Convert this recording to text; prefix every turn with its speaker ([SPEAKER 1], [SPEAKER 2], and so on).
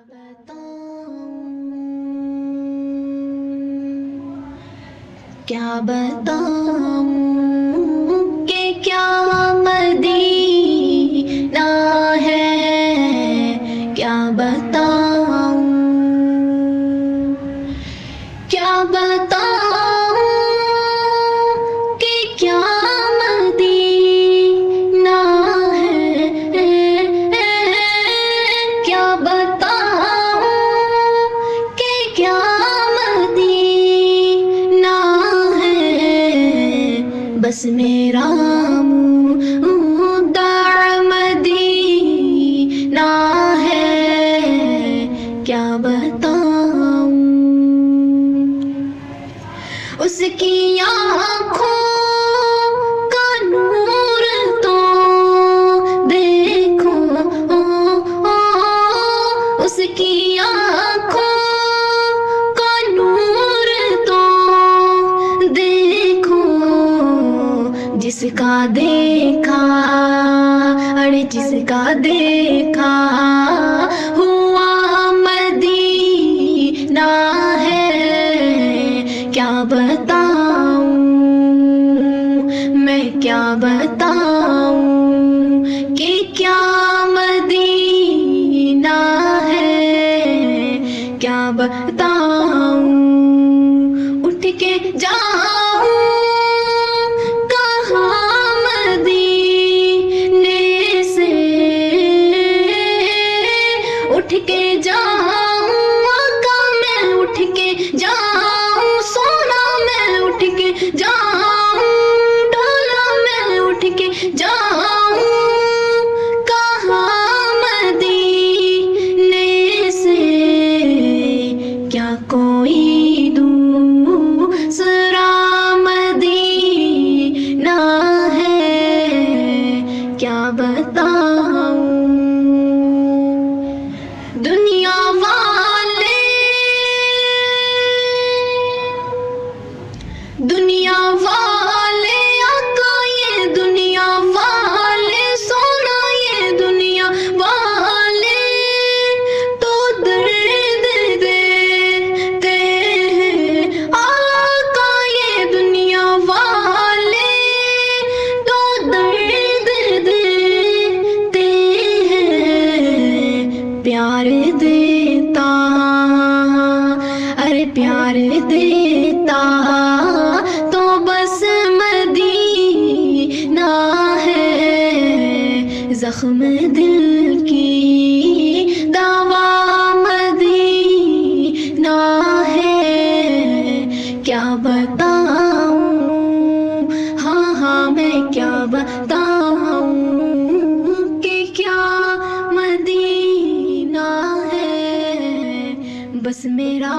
[SPEAKER 1] بتاؤں کہ کیا مدینہ ہے، کیا بتاؤں، کیا بتاؤں کہ کیا مدینہ ہے، کیا بتاؤں کہ کیا مدینہ ہے، بس میرا مدعا مدینہ ہے، کیا بتاؤں، اس کی آنکھوں کا نور تو دیکھو، اس کی آنکھوں کا نور تو دیکھو، جس کا دیکھا، ارے جس کا دیکھا ہوا مدینہ ہے، کیا بتاؤں، میں کیا بتاؤں کہ کیا مدینہ ہے، کیا بتاؤں، اٹھ کے جاؤں کہاں مدینے سے، اٹھ کے جاؤں آقا میں، اٹھ کے جاؤں سونا میں، اٹھ کے جاؤں ڈولا میں، اٹھ کے جاؤں کہاں مدینے سے، کیا کوئی دوسرا مدینہ ہے، کیا بتاؤں، دنیا والے، دنیا والے آقا یہ دنیا والے، سونا یہ دنیا والے تو درد دیتے ہیں، آقا یہ دنیا والے تو درد دیتے ہیں، پیار دیتا، ارے پیار دیتا تو بس مدینہ ہے، زخم دل کی دوا مدینہ ہے، کیا بتاؤں، ہاں ہاں میں کیا بتاؤں کہ کیا مدینہ ہے، بس میرا